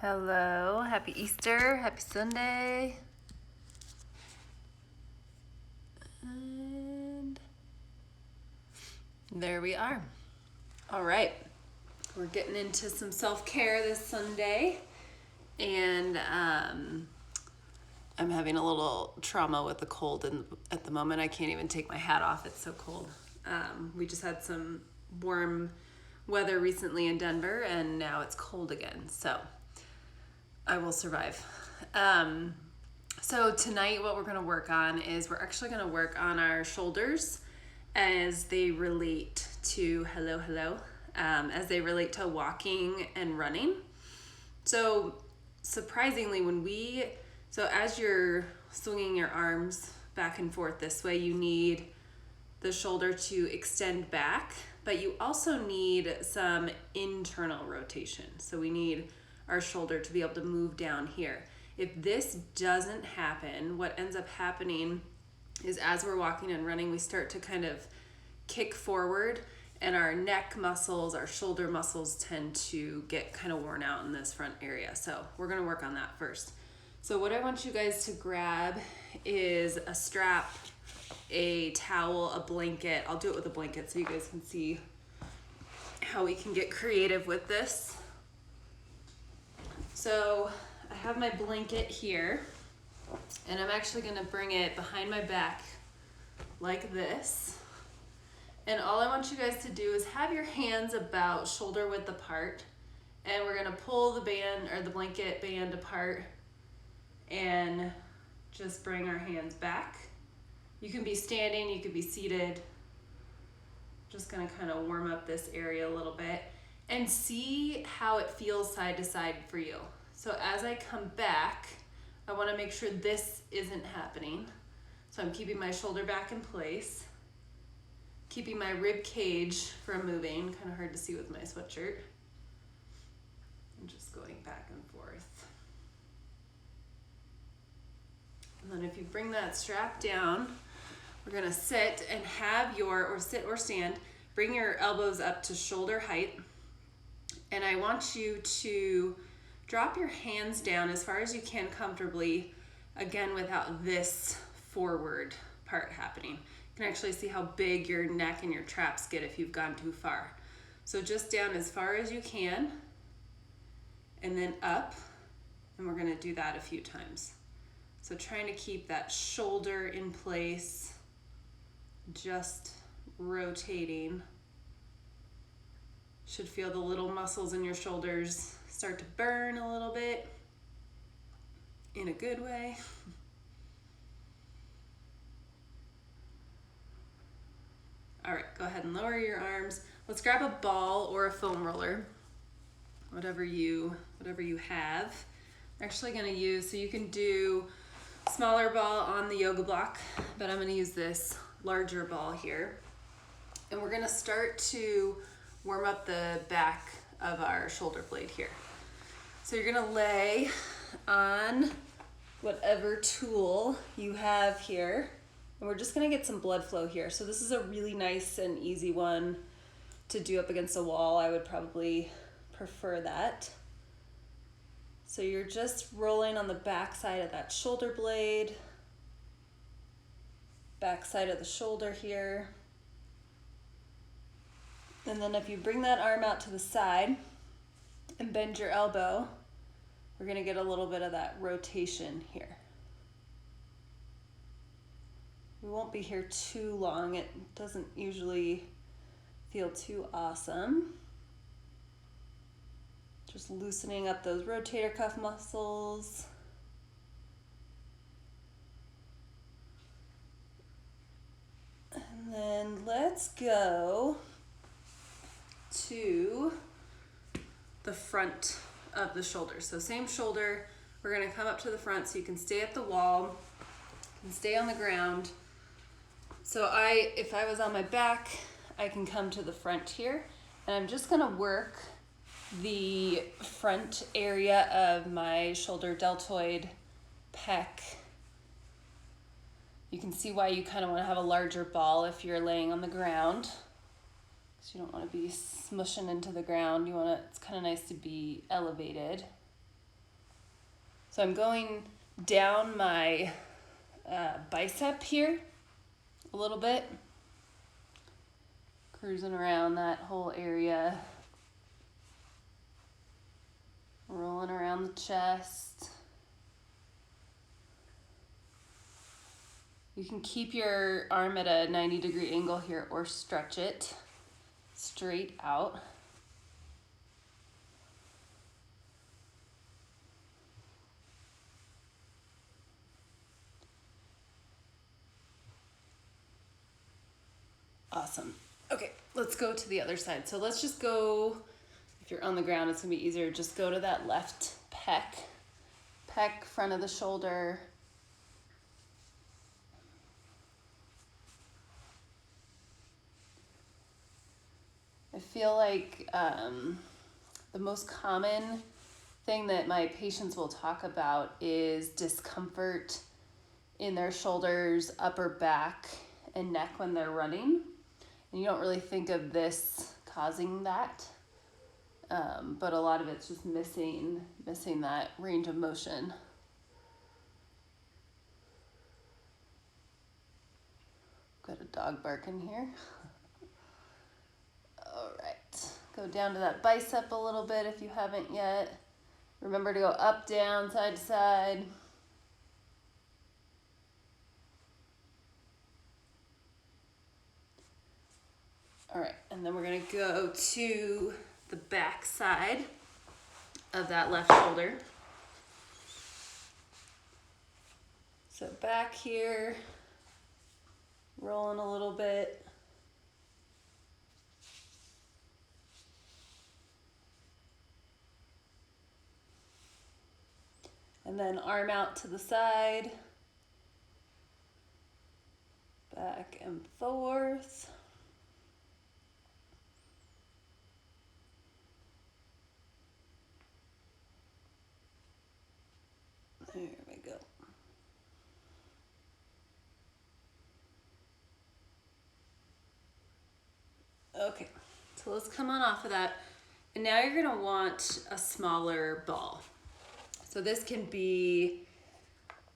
Hello, happy Easter, happy Sunday. And there we are. All right, we're getting into some self-care this Sunday. And I'm having a little trauma with the cold at the moment. I can't even take my hat off, it's so cold. We just had some warm weather recently in Denver, and now it's cold again. So I will survive. So tonight what we're going to work on is we're actually going to work on our shoulders as they relate to, as they relate to walking and running. So surprisingly, so as you're swinging your arms back and forth this way, you need the shoulder to extend back, but you also need some internal rotation. So we need our shoulder to be able to move down here. If this doesn't happen, what ends up happening is as we're walking and running, we start to kind of kick forward, and our neck muscles, our shoulder muscles tend to get kind of worn out in this front area. So we're gonna work on that first. So what I want you guys to grab is a strap, a towel, a blanket. I'll do it with a blanket so you guys can see how we can get creative with this. So I have my blanket here, and I'm actually gonna bring it behind my back like this. And all I want you guys to do is have your hands about shoulder width apart, and we're gonna pull the band or the blanket band apart and just bring our hands back. You can be standing, you could be seated. Just gonna kind of warm up this area a little bit and see how it feels side to side for you. So as I come back, I wanna make sure this isn't happening. So I'm keeping my shoulder back in place, keeping my rib cage from moving, kind of hard to see with my sweatshirt. I'm just going back and forth. And then if you bring that strap down, we're gonna sit and have sit or stand, bring your elbows up to shoulder height. And I want you to drop your hands down as far as you can comfortably, again, without this forward part happening. You can actually see how big your neck and your traps get if you've gone too far. So just down as far as you can, and then up, and we're gonna do that a few times. So trying to keep that shoulder in place, just rotating. Should feel the little muscles in your shoulders start to burn a little bit in a good way. All right, go ahead and lower your arms. Let's grab a ball or a foam roller, whatever you have. I'm actually gonna use, so you can do smaller ball on the yoga block, but I'm gonna use this larger ball here. And we're gonna start to warm up the back of our shoulder blade here. So you're gonna lay on whatever tool you have here, and we're just gonna get some blood flow here. So this is a really nice and easy one to do up against a wall. I would probably prefer that. So you're just rolling on the back side of that shoulder blade, back side of the shoulder here. And then if you bring that arm out to the side and bend your elbow, we're gonna get a little bit of that rotation here. We won't be here too long. It doesn't usually feel too awesome. Just loosening up those rotator cuff muscles. And then let's go to the front of the shoulder. So same shoulder, we're gonna come up to the front so you can stay at the wall, you can stay on the ground. So if I was on my back, I can come to the front here, and I'm just gonna work the front area of my shoulder deltoid pec. You can see why you kind of want to have a larger ball if you're laying on the ground. So you don't want to be smushing into the ground. It's kind of nice to be elevated. So I'm going down my bicep here a little bit, cruising around that whole area, rolling around the chest. You can keep your arm at a 90-degree angle here or stretch it straight out. Awesome. Okay, let's go to the other side. So let's just go, if you're on the ground, it's gonna be easier. Just go to that left pec, front of the shoulder. I feel like the most common thing that my patients will talk about is discomfort in their shoulders, upper back, and neck when they're running. And you don't really think of this causing that, but a lot of it's just missing that range of motion. Got a dog barking here. All right, go down to that bicep a little bit if you haven't yet. Remember to go up, down, side to side. All right, and then we're gonna go to the back side of that left shoulder. So back here, rolling a little bit. And then arm out to the side, back and forth. There we go. Okay, so let's come on off of that. And now you're gonna want a smaller ball. So this can be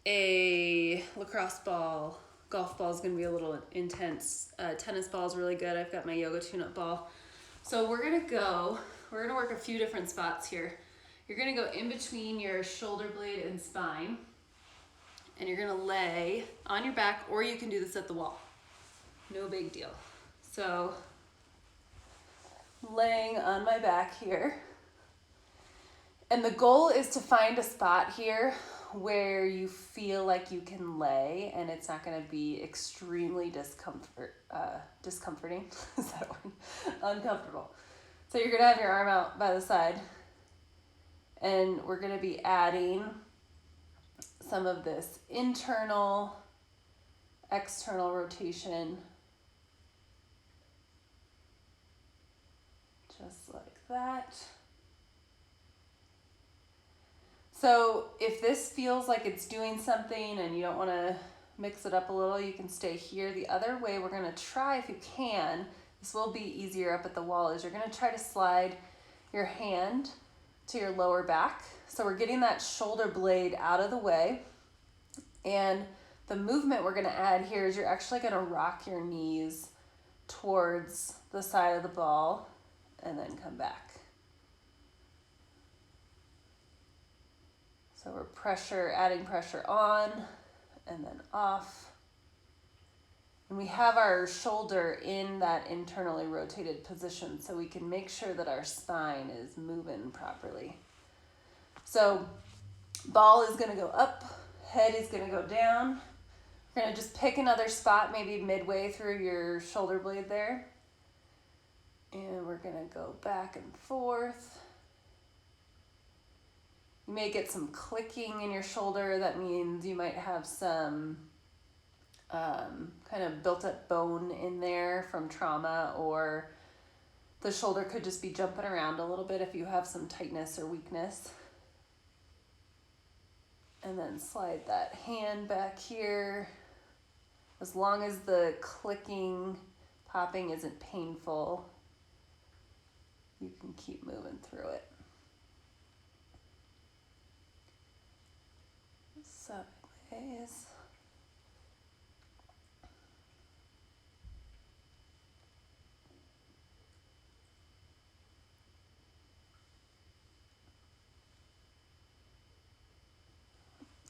a lacrosse ball. Golf ball is gonna be a little intense. Tennis ball is really good. I've got my yoga tune-up ball. So we're gonna work a few different spots here. You're gonna go in between your shoulder blade and spine, and you're gonna lay on your back, or you can do this at the wall. No big deal. So laying on my back here. And the goal is to find a spot here where you feel like you can lay and it's not going to be extremely discomforting. Is that one? Uncomfortable. So you're going to have your arm out by the side, and we're going to be adding some of this internal, external rotation, just like that. So if this feels like it's doing something and you don't want to mix it up a little, you can stay here. The other way we're going to try, if you can, this will be easier up at the wall, is you're going to try to slide your hand to your lower back. So we're getting that shoulder blade out of the way. And the movement we're going to add here is you're actually going to rock your knees towards the side of the ball and then come back. So we're adding pressure on and then off. And we have our shoulder in that internally rotated position so we can make sure that our spine is moving properly. So ball is gonna go up, head is gonna go down. We're gonna just pick another spot, maybe midway through your shoulder blade there. And we're gonna go back and forth. You may get some clicking in your shoulder. That means you might have some kind of built up bone in there from trauma, or the shoulder could just be jumping around a little bit if you have some tightness or weakness. And then slide that hand back here. As long as the clicking, popping isn't painful, you can keep moving through it. sideways.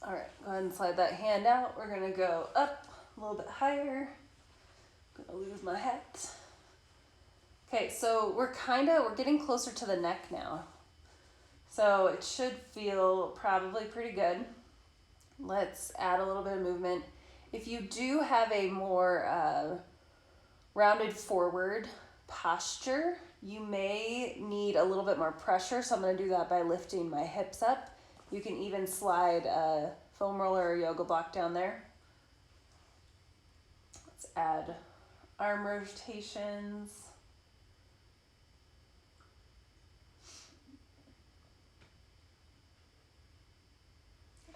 All right, go ahead and slide that hand out. We're gonna go up a little bit higher. I'm gonna lose my hat. Okay, so we're getting closer to the neck now. So it should feel probably pretty good. Let's add a little bit of movement. If you do have a more rounded forward posture, you may need a little bit more pressure. So I'm gonna do that by lifting my hips up. You can even slide a foam roller or yoga block down there. Let's add arm rotations.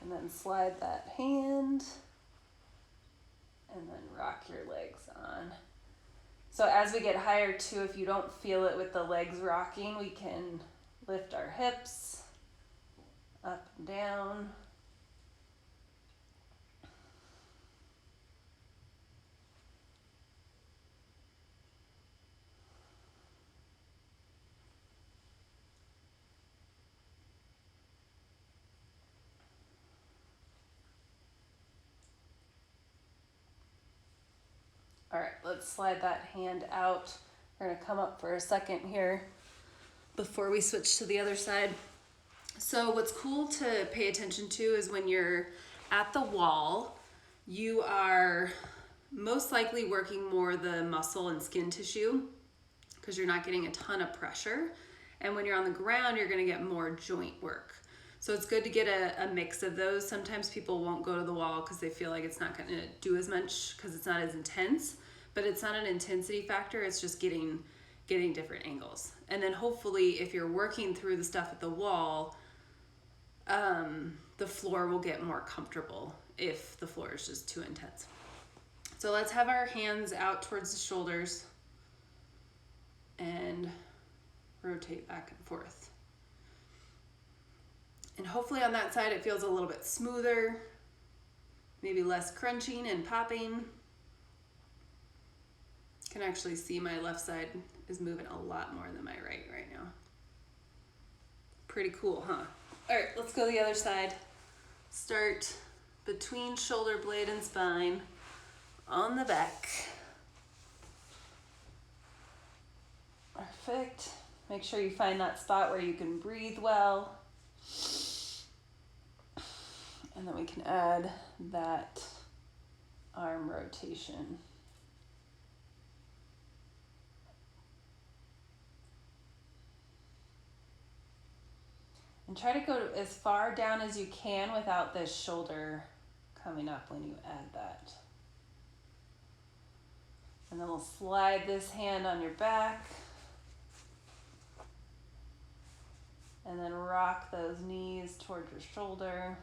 And then slide that hand. And then rock your legs on. So as we get higher too, if you don't feel it with the legs rocking, we can lift our hips up and down. All right, let's slide that hand out. We're gonna come up for a second here before we switch to the other side. So what's cool to pay attention to is when you're at the wall, you are most likely working more the muscle and skin tissue because you're not getting a ton of pressure. And when you're on the ground, you're gonna get more joint work. So it's good to get a mix of those. Sometimes people won't go to the wall because they feel like it's not gonna do as much because it's not as intense, but it's not an intensity factor, it's just getting different angles. And then hopefully if you're working through the stuff at the wall, the floor will get more comfortable if the floor is just too intense. So let's have our hands out towards the shoulders and rotate back and forth. And hopefully on that side it feels a little bit smoother, maybe less crunching and popping. You can actually see my left side is moving a lot more than my right now. Pretty cool, huh? All right, let's go the other side. Start between shoulder blade and spine on the back. Perfect. Make sure you find that spot where you can breathe well. And then we can add that arm rotation. And try to go as far down as you can without this shoulder coming up when you add that. And then we'll slide this hand on your back. And then rock those knees towards your shoulder.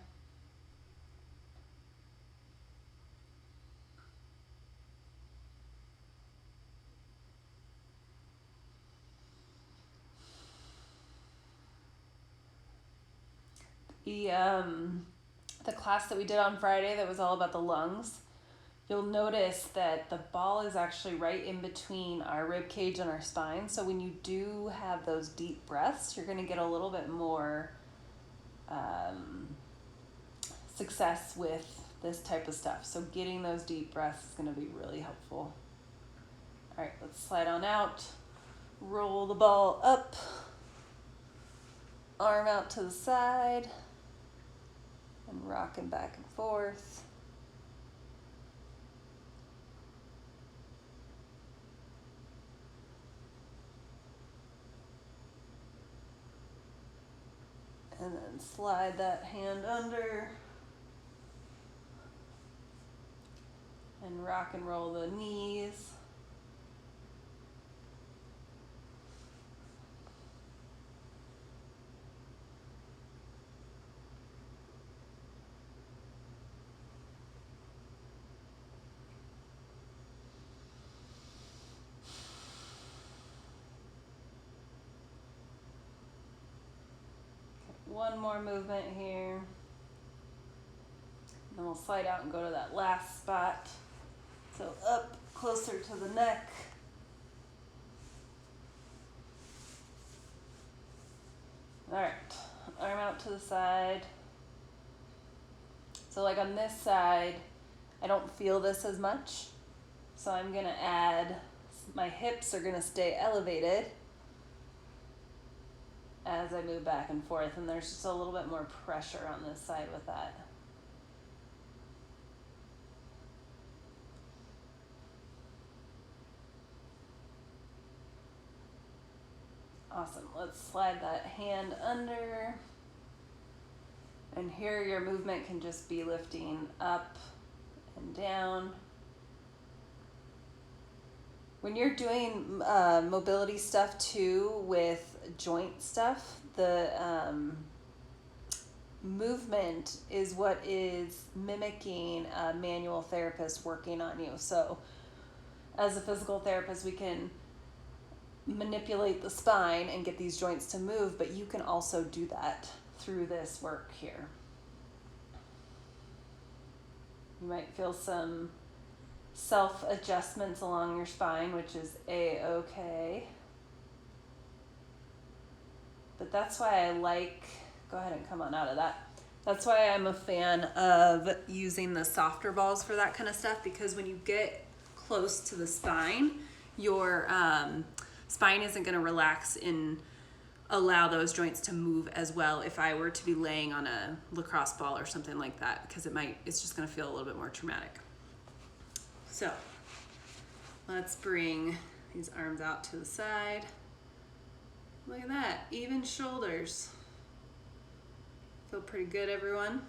The class that we did on Friday that was all about the lungs, you'll notice that the ball is actually right in between our rib cage and our spine. So when you do have those deep breaths, you're going to get a little bit more success with this type of stuff. So getting those deep breaths is going to be really helpful. All right, let's slide on out. Roll the ball up. Arm out to the side. And rocking back and forth. And then slide that hand under. And rock and roll the knees. One more movement here. then we'll slide out and go to that last spot. So up closer to the neck. All right, arm out to the side. So like on this side, I don't feel this as much. So I'm gonna add, my hips are gonna stay elevated as I move back and forth, and there's just a little bit more pressure on this side with that. Awesome, let's slide that hand under. And here your movement can just be lifting up and down. When you're doing mobility stuff too with joint stuff, the movement is what is mimicking a manual therapist working on you. So as a physical therapist, we can manipulate the spine and get these joints to move, but you can also do that through this work here. You might feel some self-adjustments along your spine, which is a-okay. But that's why I like, go ahead and come on out of that. That's why I'm a fan of using the softer balls for that kind of stuff, because when you get close to the spine, your spine isn't going to relax and allow those joints to move as well if I were to be laying on a lacrosse ball or something like that, because it's just going to feel a little bit more traumatic. So let's bring these arms out to the side. Look at that, even shoulders. Feel pretty good, everyone?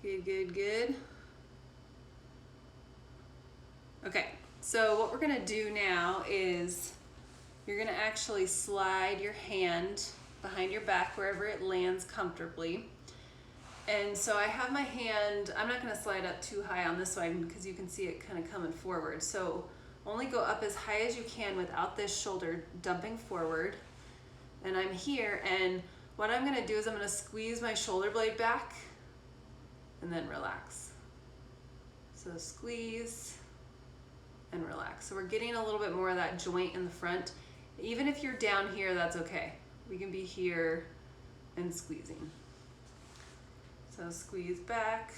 Good, good, good. Okay, so what we're gonna do now is you're gonna actually slide your hand behind your back wherever it lands comfortably. And so I have my hand, I'm not gonna slide up too high on this side because you can see it kind of coming forward. So only go up as high as you can without this shoulder dumping forward. And I'm here, and what I'm gonna do is I'm gonna squeeze my shoulder blade back and then relax. So squeeze and relax. So we're getting a little bit more of that joint in the front. Even if you're down here, that's okay. We can be here and squeezing. So squeeze back.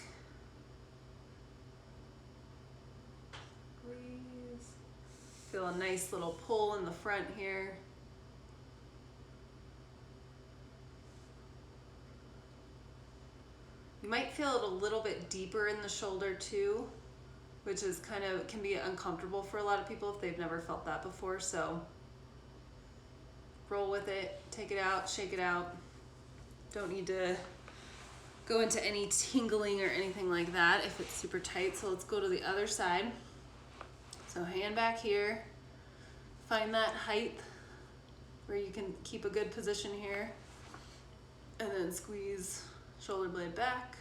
Squeeze. Feel a nice little pull in the front here. You might feel it a little bit deeper in the shoulder too, which is can be uncomfortable for a lot of people if they've never felt that before. So roll with it, take it out, shake it out. Don't need to go into any tingling or anything like that if it's super tight. So let's go to the other side. So hand back here, find that height where you can keep a good position here, and then squeeze shoulder blade back.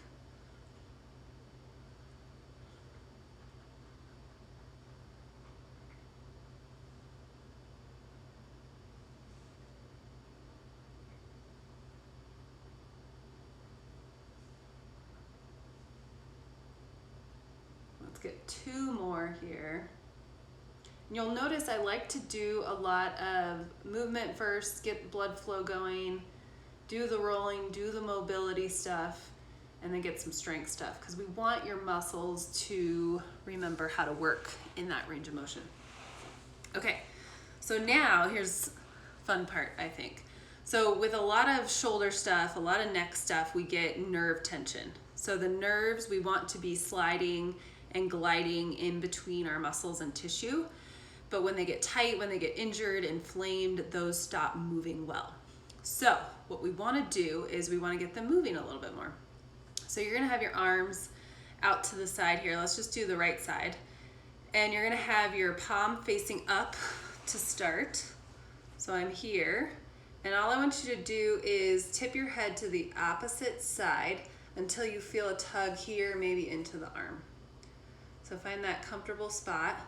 Let's get two more here. You'll notice I like to do a lot of movement first, get blood flow going, do the rolling, do the mobility stuff, and then get some strength stuff, because we want your muscles to remember how to work in that range of motion. Okay, so now here's the fun part, I think. So with a lot of shoulder stuff, a lot of neck stuff, we get nerve tension. So the nerves, we want to be sliding and gliding in between our muscles and tissue. But when they get tight, when they get injured, inflamed, those stop moving well. So what we want to do is we want to get them moving a little bit more. So you're going to have your arms out to the side here. Let's just do the right side. And you're going to have your palm facing up to start. So I'm here. And all I want you to do is tip your head to the opposite side until you feel a tug here, maybe into the arm. So find that comfortable spot.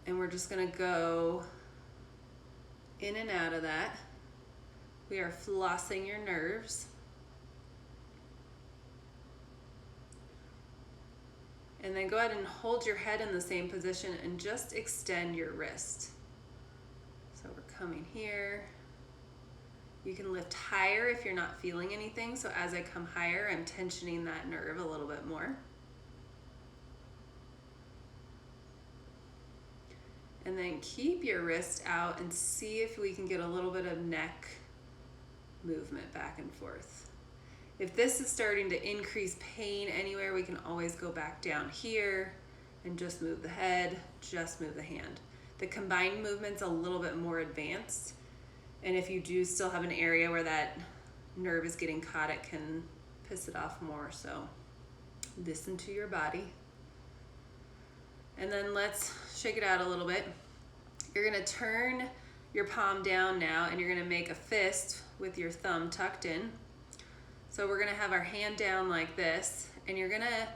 And we're just gonna go in and out of that. We are flossing your nerves. And then go ahead and hold your head in the same position and just extend your wrist. So we're coming here. You can lift higher if you're not feeling anything. So as I come higher, I'm tensioning that nerve a little bit more. And then keep your wrist out and see if we can get a little bit of neck movement back and forth. If this is starting to increase pain anywhere, we can always go back down here and just move the head, just move the hand. The combined movement's a little bit more advanced. And if you do still have an area where that nerve is getting caught, it can piss it off more. So listen to your body. And then let's shake it out a little bit. You're gonna turn your palm down now and you're gonna make a fist with your thumb tucked in. So we're gonna have our hand down like this, and you're gonna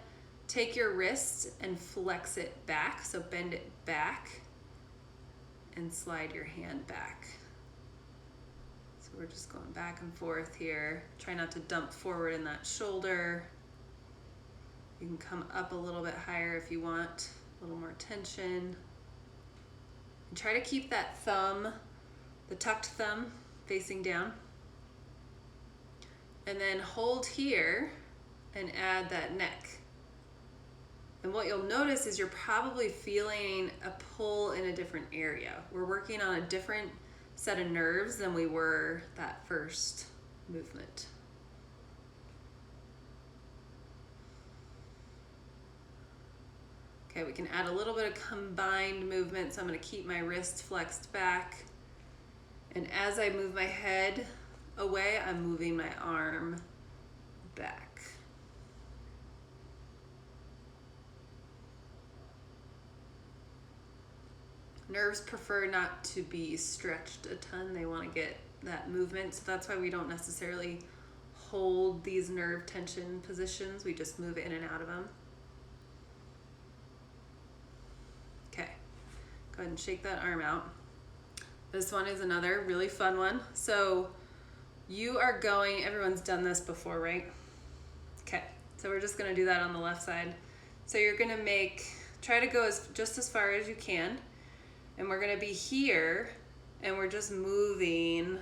take your wrist and flex it back. So bend it back and slide your hand back. So we're just going back and forth here. Try not to dump forward in that shoulder. You can come up a little bit higher if you want, a little more tension. And try to keep that thumb, the tucked thumb, facing down. And then hold here and add that neck. And what you'll notice is you're probably feeling a pull in a different area. We're working on a different set of nerves than we were that first movement. Okay, we can add a little bit of combined movement. So I'm gonna keep my wrist flexed back. And as I move my head away, I'm moving my arm back. Nerves prefer not to be stretched a ton. They want to get that movement. So that's why we don't necessarily hold these nerve tension positions. We just move in and out of them. Okay, go ahead and shake that arm out. This one is another really fun one. So you are going, everyone's done this before, right? Okay, so we're just gonna do that on the left side. So you're gonna try to go just as far as you can. And we're gonna be here and we're just moving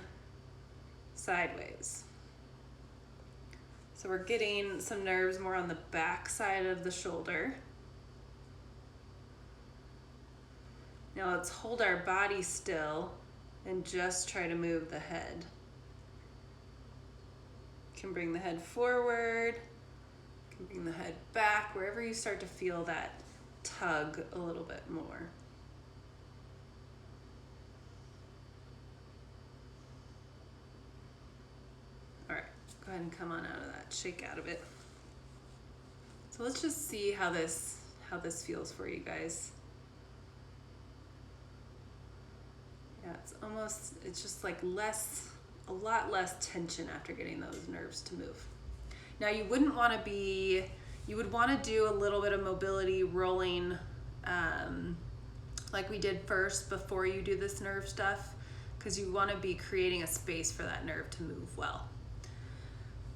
sideways. So we're getting some nerves more on the back side of the shoulder. Now let's hold our body still and just try to move the head. You can bring the head forward, you can bring the head back, wherever you start to feel that tug a little bit more. All right, go ahead and come on out of that, shake out of it. So let's just see how this feels for you guys. Yeah, it's just like a lot less tension after getting those nerves to move. Now you would want to do a little bit of mobility rolling like we did first before you do this nerve stuff, because you want to be creating a space for that nerve to move well.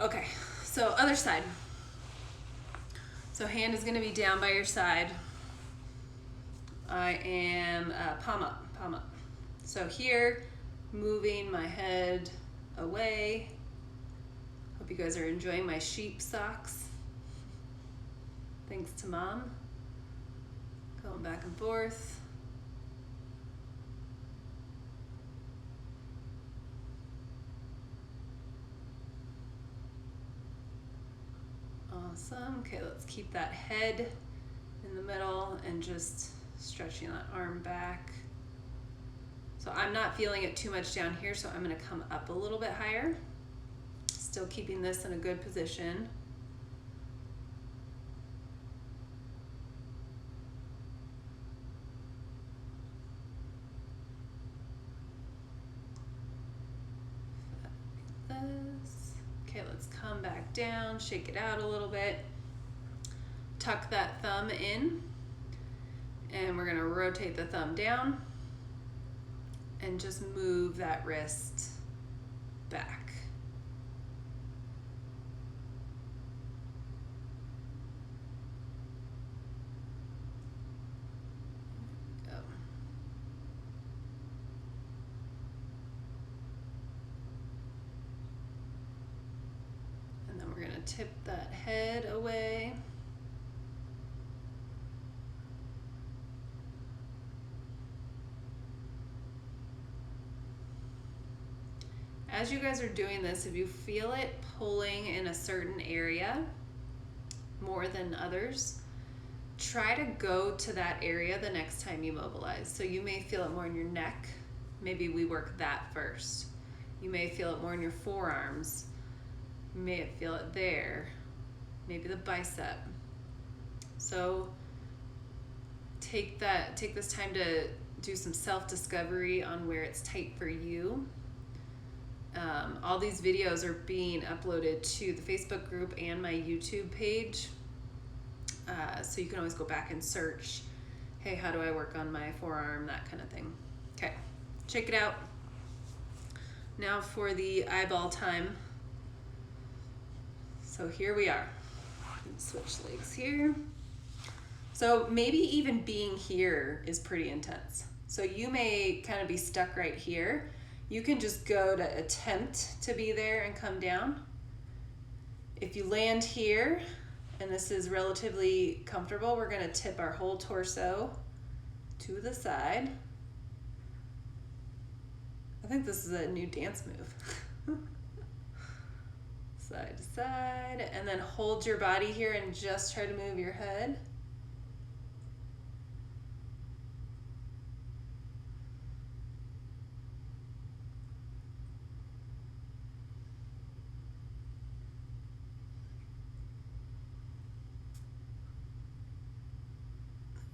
Okay, so other side. So hand is going to be down by your side. I am palm up. So here, moving my head away. Hope you guys are enjoying my sheep socks. Thanks to mom. Going back and forth. Awesome. Okay, let's keep that head in the middle and just stretching that arm back. So I'm not feeling it too much down here, so I'm going to come up a little bit higher. Still keeping this in a good position. Okay, let's come back down, shake it out a little bit. Tuck that thumb in, and we're gonna rotate the thumb down and just move that wrist back. tip that head away. As you guys are doing this, if you feel it pulling in a certain area more than others, try to go to that area the next time you mobilize. So you may feel it more in your neck. Maybe we work that first. You may feel it more in your forearms. You may feel it there. Maybe the bicep. So take this time to do some self-discovery on where it's tight for you. All these videos are being uploaded to the Facebook group and my YouTube page. So you can always go back and search, hey, how do I work on my forearm, that kind of thing. Okay, check it out. Now for the eyeball time. So here we are. Switch legs here. So maybe even being here is pretty intense. So you may kind of be stuck right here. You can just go to attempt to be there and come down. If you land here, and this is relatively comfortable, we're gonna tip our whole torso to the side. I think this is a new dance move. Side to side, and then hold your body here and just try to move your head.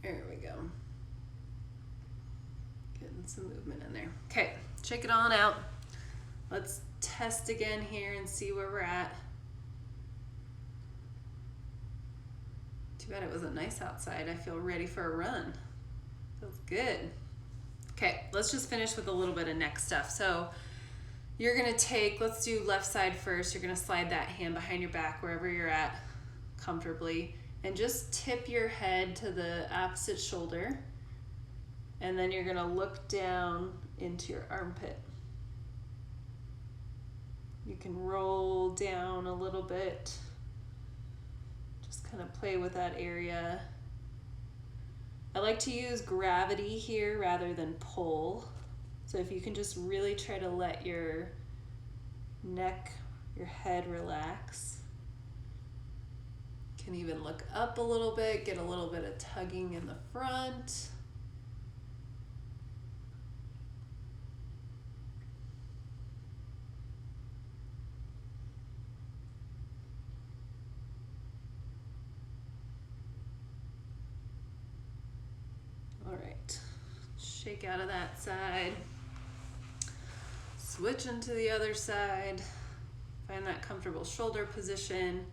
There we go. Getting some movement in there. Okay, check it on out. Let's test again here and see where we're at. Too bad it wasn't nice outside. I feel ready for a run. Feels good. Okay, let's just finish with a little bit of neck stuff. So you're gonna take, let's do left side first. You're gonna slide that hand behind your back wherever you're at comfortably. And just tip your head to the opposite shoulder. And then you're gonna look down into your armpit. You can roll down a little bit. Just kind of play with that area. I like to use gravity here rather than pull. So if you can just really try to let your neck, your head relax. Can even look up a little bit, get a little bit of tugging in the front. All right, shake out of that side. Switch into the other side. Find that comfortable shoulder position.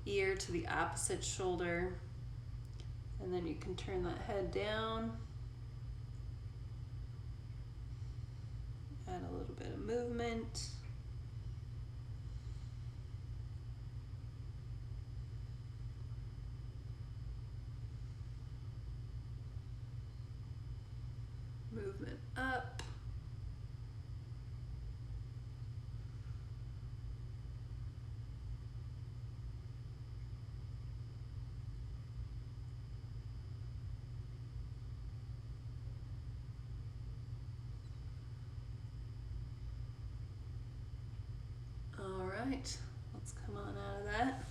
Ear to the opposite shoulder, and then you can turn that head down, add a little bit of movement. Movement up. Let's come on out of that.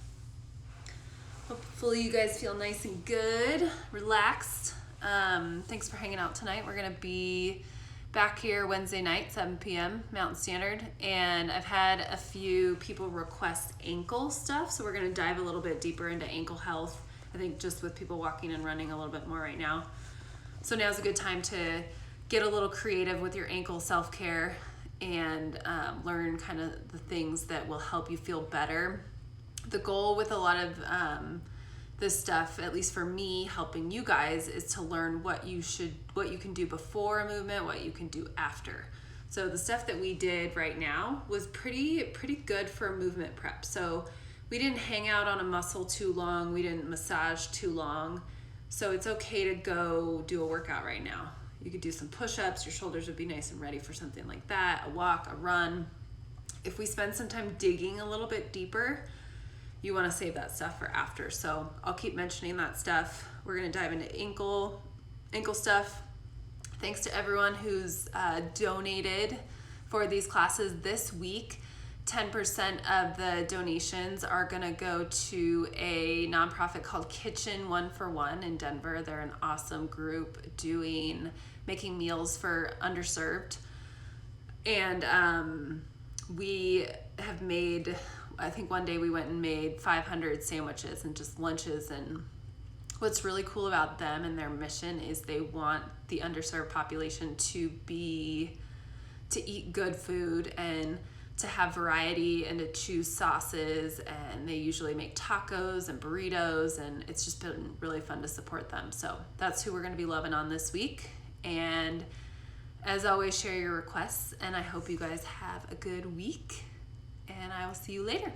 Hopefully you guys feel nice and good, relaxed. Thanks for hanging out tonight. We're gonna be back here Wednesday night, 7 p.m. Mountain Standard, and I've had a few people request ankle stuff, so we're gonna dive a little bit deeper into ankle health. I think just with people walking and running a little bit more right now. So now's a good time to get a little creative with your ankle self-care and learn kind of the things that will help you feel better. The goal with a lot of this stuff, at least for me, helping you guys, is to learn what you can do before a movement, what you can do after. So the stuff that we did right now was pretty good for movement prep. So we didn't hang out on a muscle too long, we didn't massage too long. So it's okay to go do a workout right now. You could do some push-ups, your shoulders would be nice and ready for something like that, a walk, a run. If we spend some time digging a little bit deeper, you want to save that stuff for after. So I'll keep mentioning that stuff. We're going to dive into ankle stuff. Thanks to everyone who's donated for these classes this week. 10% of the donations are going to go to a nonprofit called Kitchen One for One in Denver. They're an awesome group making meals for underserved. And we have made, I think one day we went and made 500 sandwiches and just lunches. And what's really cool about them and their mission is they want the underserved population to eat good food and to have variety and to choose sauces, and they usually make tacos and burritos, and it's just been really fun to support them. So that's who we're going to be loving on this week. And as always, share your requests, and I hope you guys have a good week, and I will see you later.